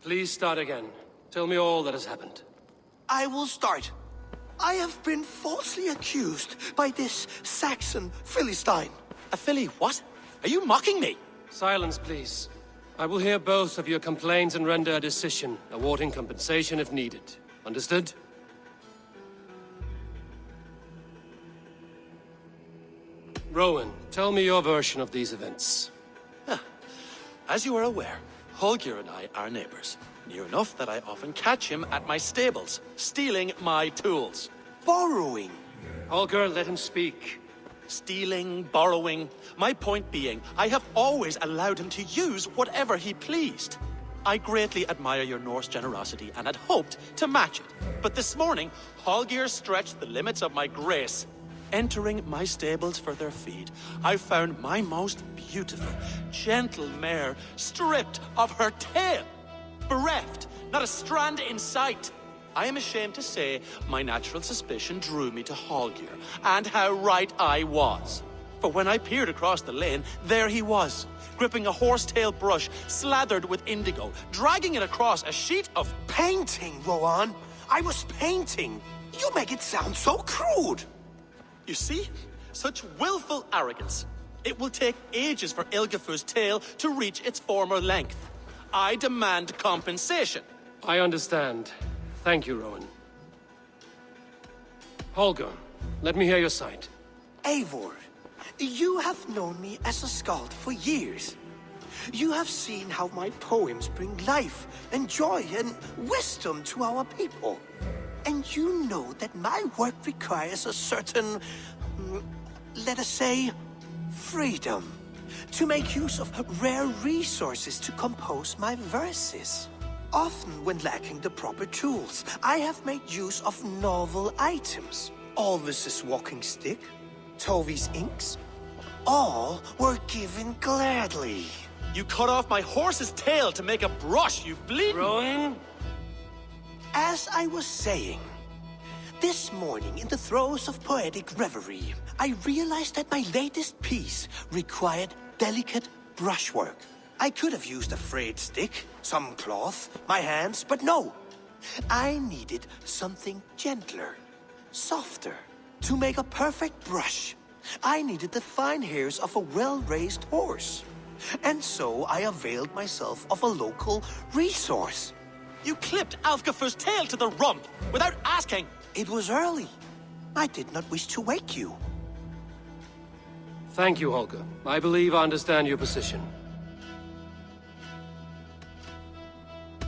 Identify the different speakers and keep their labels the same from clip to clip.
Speaker 1: Please start again. Tell me all that has happened.
Speaker 2: I will start. I have been falsely accused by this Saxon Philistine.
Speaker 3: A Philly what? Are you mocking me?
Speaker 1: Silence, please. I will hear both of your complaints and render a decision, awarding compensation if needed. Understood? Rowan, tell me your version of these events.
Speaker 3: As you are aware, Holger and I are neighbors. Near enough that I often catch him at my stables, stealing my tools.
Speaker 2: Borrowing.
Speaker 1: Holger, let him speak.
Speaker 3: Stealing, borrowing. My point being, I have always allowed him to use whatever he pleased. I greatly admire your Norse generosity and had hoped to match it. But this morning, Holger stretched the limits of my grace. Entering my stables for their feed, I found my most beautiful, gentle mare stripped of her tail. Bereft, not a strand in sight. I am ashamed to say my natural suspicion drew me to Holger, and how right I was. For when I peered across the lane, there he was, gripping a horsetail brush slathered with indigo, dragging it across a sheet of...
Speaker 2: Painting, Rowan. I was painting. You make it sound so crude.
Speaker 3: You see? Such willful arrogance. It will take ages for Ilgafur's tail to reach its former length. I demand compensation.
Speaker 1: I understand. Thank you, Rowan. Holger, let me hear your side.
Speaker 2: Eivor, you have known me as a skald for years. You have seen how my poems bring life and joy and wisdom to our people. And you know that my work requires a certain, let us say, freedom. To make use of rare resources to compose my verses. Often when lacking the proper tools, I have made use of novel items. Alvis's walking stick, Tovi's inks, all were given gladly.
Speaker 3: You cut off my horse's tail to make a brush, you bleeding...
Speaker 1: Rowan?
Speaker 2: As I was saying, this morning in the throes of poetic reverie, I realized that my latest piece required delicate brushwork. I could have used a frayed stick, some cloth, my hands, but no. I needed something gentler, softer. To make a perfect brush, I needed the fine hairs of a well-raised horse. And so I availed myself of a local resource.
Speaker 3: You clipped Alfgafur's tail to the rump without asking.
Speaker 2: It was early. I did not wish to wake you.
Speaker 1: Thank you, Holger. I believe I understand your position.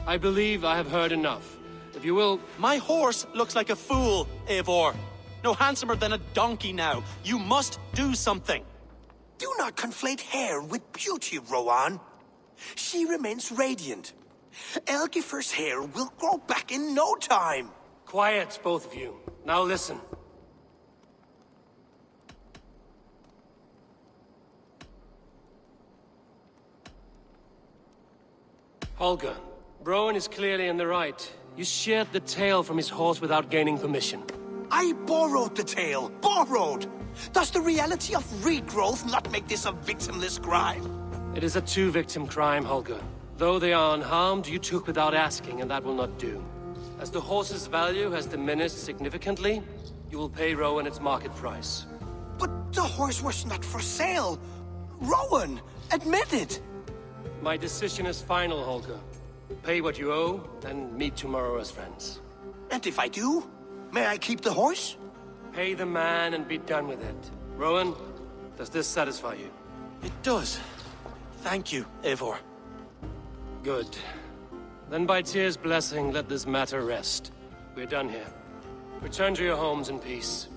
Speaker 1: I believe I have heard enough. If you will...
Speaker 3: My horse looks like a fool, Eivor. No handsomer than a donkey now. You must do something.
Speaker 2: Do not conflate hair with beauty, Rowan. She remains radiant. Elgifur's hair will grow back in no time.
Speaker 1: Quiet, both of you. Now listen. Holger, Rowan is clearly in the right. You sheared the tail from his horse without gaining permission.
Speaker 2: I borrowed the tail. Borrowed! Does the reality of regrowth not make this a victimless crime?
Speaker 1: It is a two-victim crime, Holger. Though they are unharmed, you took without asking, and that will not do. As the horse's value has diminished significantly, you will pay Rowan its market price.
Speaker 2: But the horse was not for sale. Rowan, admit it.
Speaker 1: My decision is final, Holger. Pay what you owe, and meet tomorrow as friends.
Speaker 2: And if I do, may I keep the horse?
Speaker 1: Pay the man and be done with it. Rowan, does this satisfy you?
Speaker 3: It does. Thank you, Eivor.
Speaker 1: Good. Then by Tyr's blessing, let this matter rest. We're done here. Return to your homes in peace.